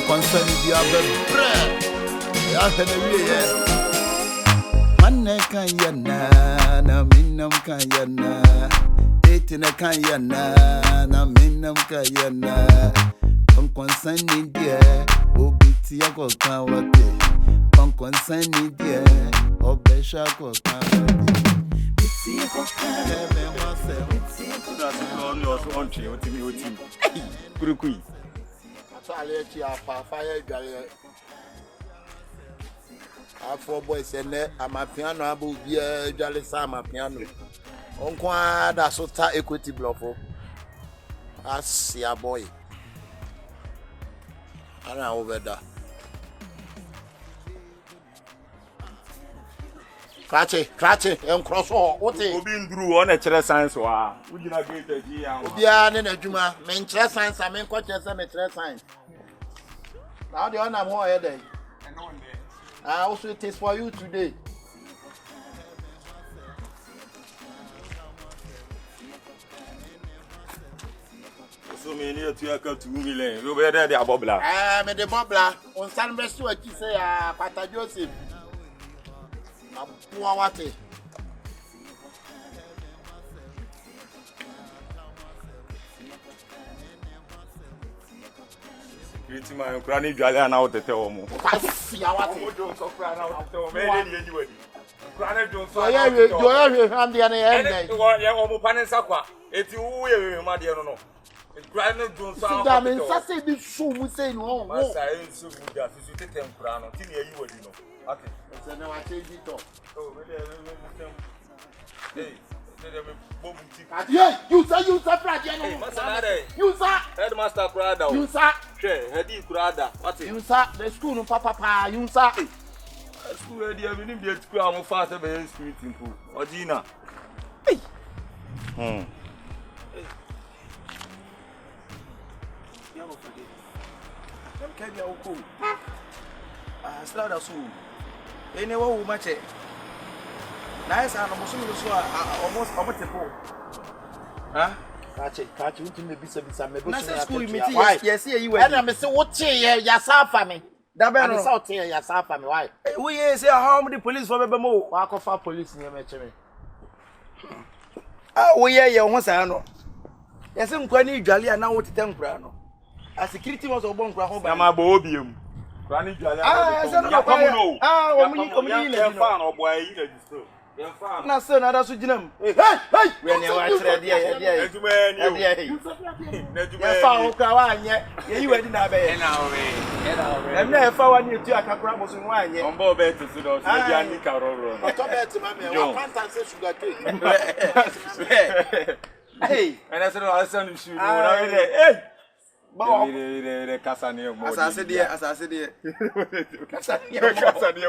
Concern the other bread. I had a real man can yana, na minum can yana, eating a can yana, na minum can yana. Concern India, Obitiago Kawate, concern India, Obeshako Kawate. It's I 4 boys and I'm a piano, I will be a jolly summer piano. Uncle, that's so tight equity block. I see a boy. I know over there. Catch it, and cross all. What is being grew on a chair science? Would you not get the Diana in a Juma? Main chair science, I mean, coaches and a chair science. Now the honor more a day. I also taste for you today. So many to your cut to William. You were there, the Bobla. I made the Bobla on Sunday. What you say, Pata Joseph. Puawate. Security man, Granny Jalian out the Tomo. Yeah, you say headmaster Crada. You sir, heady Crada. What you sir, the school no papa, you sir. School ready, I believe the school am faster by street in pool. Odina. Hey. Slow down soon. Anyway, we match it. Nice and almost almost huh? Catch it, you to me be some school meeting. Yes, you were. And I'm saying, what cheer yourself for me? That man is out here yourself for me. Why? We say how many police for me more? Walk off our police near me. We hear you once I know. Yes, I'm going to Jolly and now what to tell Grano. A security was a bomb home by my bobium. Granny Jolly. Na son ada so ginam hey when you watch ready ya fa o kwa wa anye ye yi wadi na be ye na o em na fa wa ni tu akakura bo so wa anye ombo be to so do so bia ni ka roro no to be ti ma me wa panta say sugar cake hey and I said I send you na we hey the Cassania more. As I said, Cassania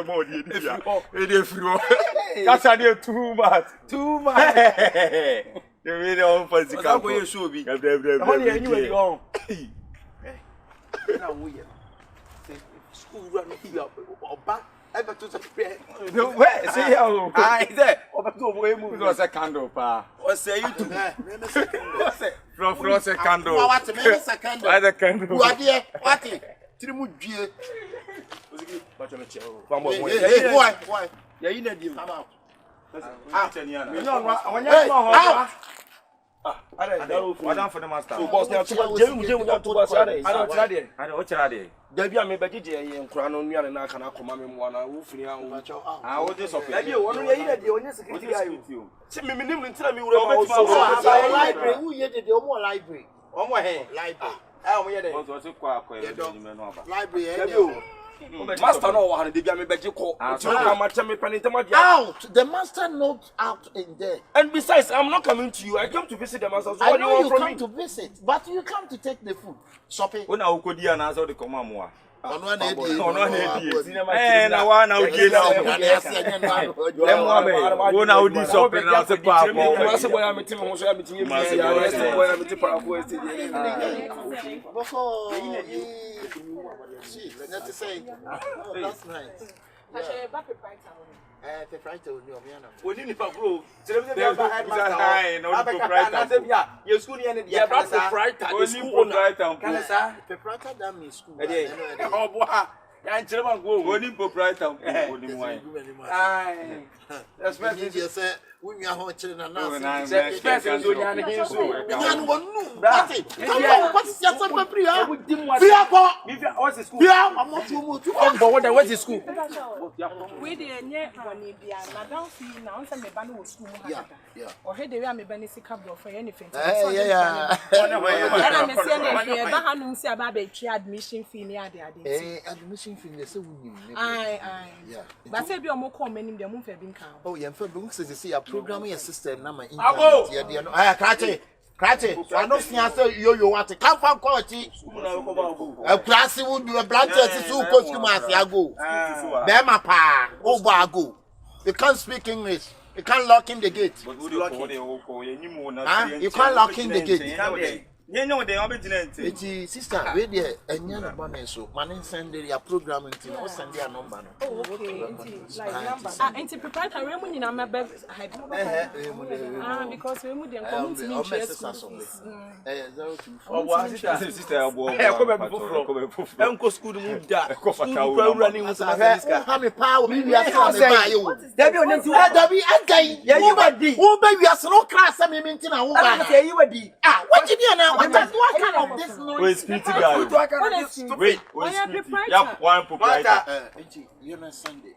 more. Cassania too much. You really on for the couple. You should be. Only anyway on. Now we school run here or back. Ever to the prayer. No way. See how I there. Over to way move was a candle, pa. What say you to from a candle? What a second. By the candle. What dear? What? Trimudia. Why? Yeah, you need him. Come out. Madam for the master. So boss now Debbie me beji je yen kura no nua na aka na koma me mo na wo fini an wo wo de so pe Debbie wono ye ide de onye security ayo ti me nim ntira me wura ma wo so library wo ye de omo library omo he library omo ye de wo so kwa akwa ye de me no aba library ye master no wa Debbie me beji ko ti o ma tell me penitema dia out the master not out in there and besides I'm not coming to you I came to visit the master so what do you want from me? I know you come to visit but you come to take the food shopping when I ukodi na so the come amwa ono na edi na wa na udi na wo na udi shopping na se pa ko se boya meti mo so ya meti ye se boya meti pa ko esti before see let's say oh, that's nice Proprietor only omiana. We didn't even grow. So let me headmaster. No proprietor. Your school near the proprietor. Only proprietor. Proprietor that means school. Oh boy. Ya nchirema go. Only proprietor. Only why. Aye. Especially you say when you are watching na na. Especially do nya ne so. Nya no nu. What's your son free ah? Free ko. What's school? Yeah, I'm not too much. What is school? We dey nye boni bia na don fi na on say me ba no school mu ha. Yeah. O he dey we me ba ni sika bro for any fence. Yeah. Na me say na fi ba hanu si aba ba twa admission fee ni ade. Admission fee dey say wunim. Aye. Yeah. Ba say bi o mo call manim dem mo fa bi nka. Oh, you fa bi say say your programming your system na my internet. Yeah, no. Krate. I no fian say yo what come from quality. Class would do a branch to costume as ya go. Bema pa, go. You can't speak English. You can't lock in the gate. You can't lock in the gate. Sister, wait there. Enya na so. Man send their programming to no send their number. Oh, okay. Like number. Enti prepare we mu nyina mebe hype. Because we mu dey come to me share school. 024. Sister abo. Enko school mu da. School running with my How me pa we we are buy you. There be onenti. There be agai. Who be we are no class me minti na who buy. Say you wadi. What you be now? What kind of this noise? Wait, speak to guy. Wait, yeah, one proprietor. You know Sunday.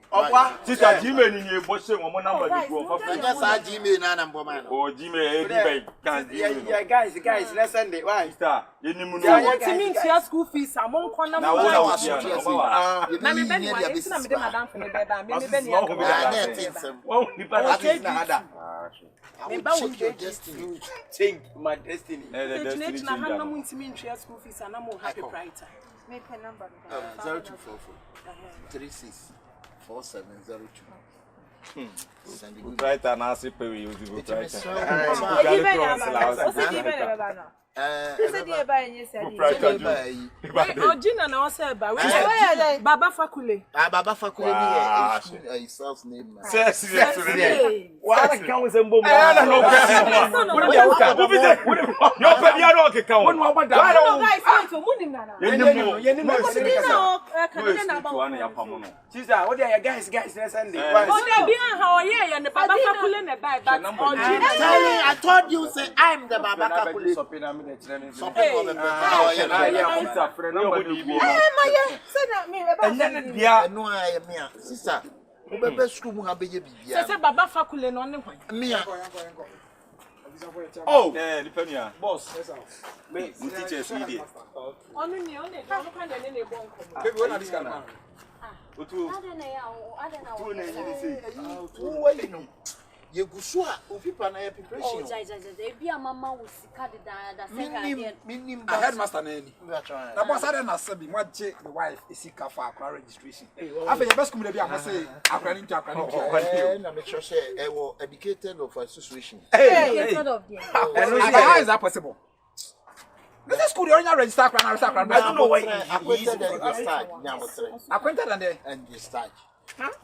Sister, Gmail in your boss, one number. Yes, I Gmail na number man. Oh, Gmail, everybody can. Yeah, guys, let's send it. Why? Sister, you need to want to mean your school fees. I'm on corner. Now, na me ben wa enti na me de madam for me be ba me ben ya ko one people na me ba wo change my destiny. The destiny na han na mo ntimi ntwe school fees na mo happy brighter me pen number 0244 36 4702. Right, and I say pay you to go right. Ojina na ose ba. Baba Fakule. Baba Fakule ni his son's name. Seriously. Wa kan we se mbom. Na no person. What you ka? Who be there? Your pe ya no ke kan. Wonu oboda. No guys, so munim na na. Yenim no. Kan na ba. Sister, what are guys let's send it. Oh, dey bi ha oye ya ne Baba Fakule ne buy but Ojina. I told you say I'm the Baba Fakule. Sister, we school mu abeye bibia. Say Baba Fakule no ne hwan. Me. Oh, Lipania. Boss. Me teacher Sweden. Onu ni o ne ka no kan de ne bon ko. Baby, when are this kana? You go so people na preparation. Be a mama will sika da Minim headmaster na any. Na boss ade na sabi waje the wife isika for akwa registration. Afa ye best come dey be am say akwa ni akwa. Na make sure say e wo educated of association. Educated of them. How is that possible? This school you only register akwa na akwa. I don't know why acquainted and start nyamotre. Acquainted and the start.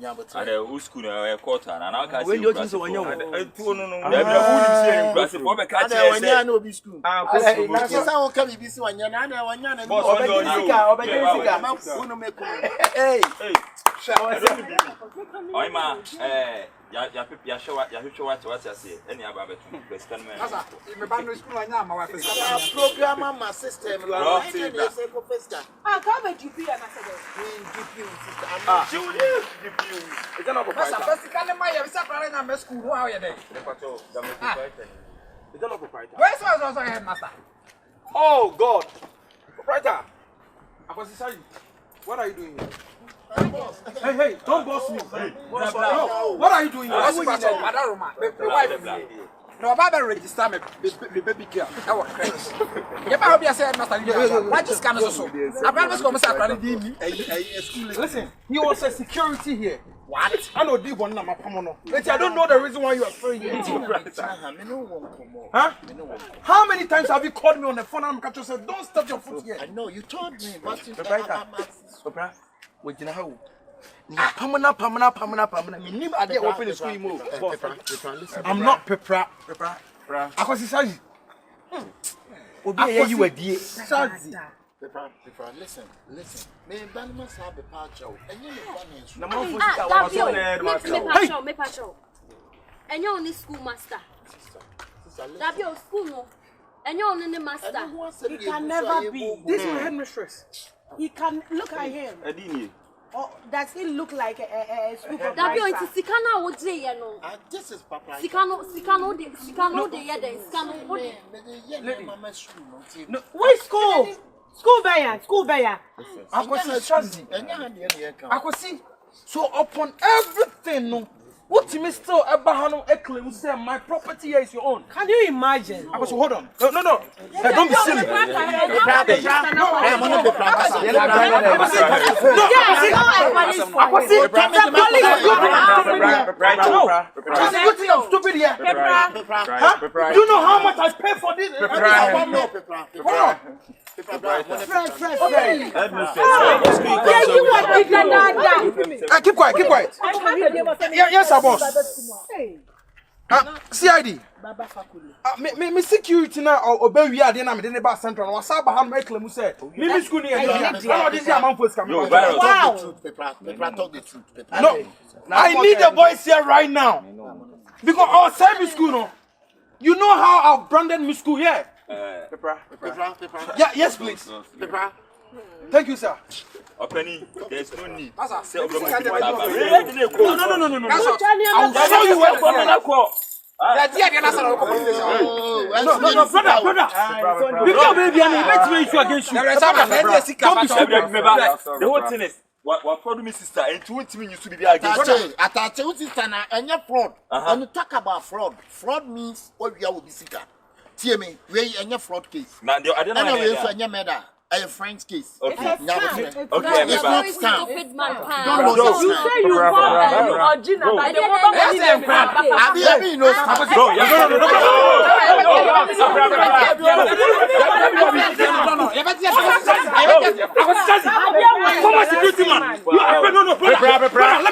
Nyamotre. Ade school na quarter na na ka When you just wanya wo. No. Dem na who nim say class for be ka che wanya na obi school. Na say say won ka bibi si wanya na wanya na obedisika. Unu meku. Hey. Oi ma, ya show what you say. Any about betu president man. Asa, me ba no school anya ma wa first. Programmer ma system. Ah, ka be GP na say Is that not Asa, first kan ma ya bisa kwara na me school no how you dey. Is that not proprietor? Where's also headmaster? Oh God. Proprietor. Akwasisai. What are you doing here? Hey, don't boss me. What are you doing here? What's Madam my wife no baba register me baby girl. I was crazy. You better be say headmaster. Why just can so? I promise come say akra dey me. School. Listen, he was a security here. What? I know deep one na mapamono. But I don't know the reason why you are afraid. Huh? How many times have you called me on the phone and I'm said don't step your foot here? I know you told me, but Opera. Wait, how? Pamana. Me I dey open the school move. I'm not Pepra. Akwasi Obi you a die. Pepra, listen. Me ban must have a patch out. And you Me pacho. And you only school master. That your school no. And you only master. He can never be. This is headmistress. He can look at him. Oh, does he look like a supervisor? That your Sikana would say, you know. this is Papa. Sikano, the No, where's school? School Bayer. Akwasi, so upon everything, no. What you still Abraham claim say my property here is your own. Can you imagine? Akwasi, hold on. No. Hey, don't be silly. Stupid here. You know how much I pay for this? Keep quiet. Yes, boss. CID. Me security na obey we ade na me de ba central na wasa ba han make claim say me school ni how this man post come. Wow. Pepra talk the truth. No. I need the boys here right now. Because our service school no. You know how I've branded me school here. Pepra. Yeah, yes please. Pepra. Thank you, sir. Penny, there's no need. No. Say I'll show you where from the call. No, brother. Because baby, I met me against you. The whole thing is, what for me sister, and 20 minutes to be against. Attach sister na any fraud. When you talk about fraud means all we will be sicker. Tell me, we any fraud case. Now, I don't know. Anyway, so any murder. A French case. Okay. It's not stupid man. Don't know. You say you want original, but they won't let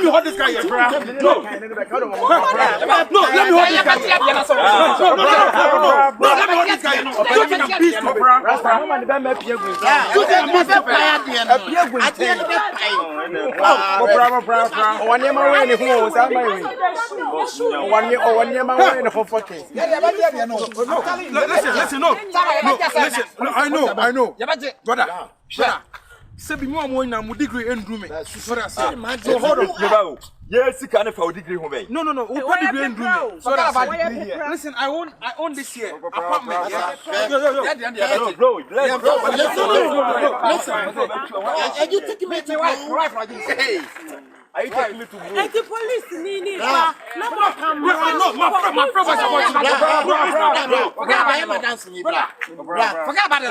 me hold this guy here. No, let me hold this guy here. Listen, I know. Brother. Say be more na mo degree endru me. So hold on. Yes, you can for degree home. No. What degree endru me? So listen, I own this here apartment. Bro, listen. And you take me to wife like this. Hey. Are you taking me to work? the police need no more camera. No, my friend was about Forget about him dancing. Forget about it.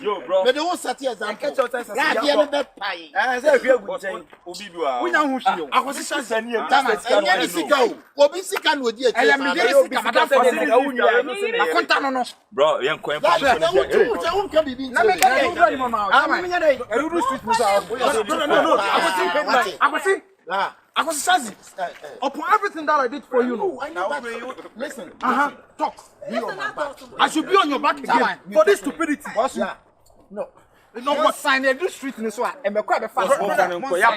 Yo, bro. But the one sat here and catch out as a Bro, young coin. Upon everything that I did for you, no. Listen. Talk. I should be on your back again for this stupidity. No. No, what sign they do street in this one? And me quite the fast. Yeah,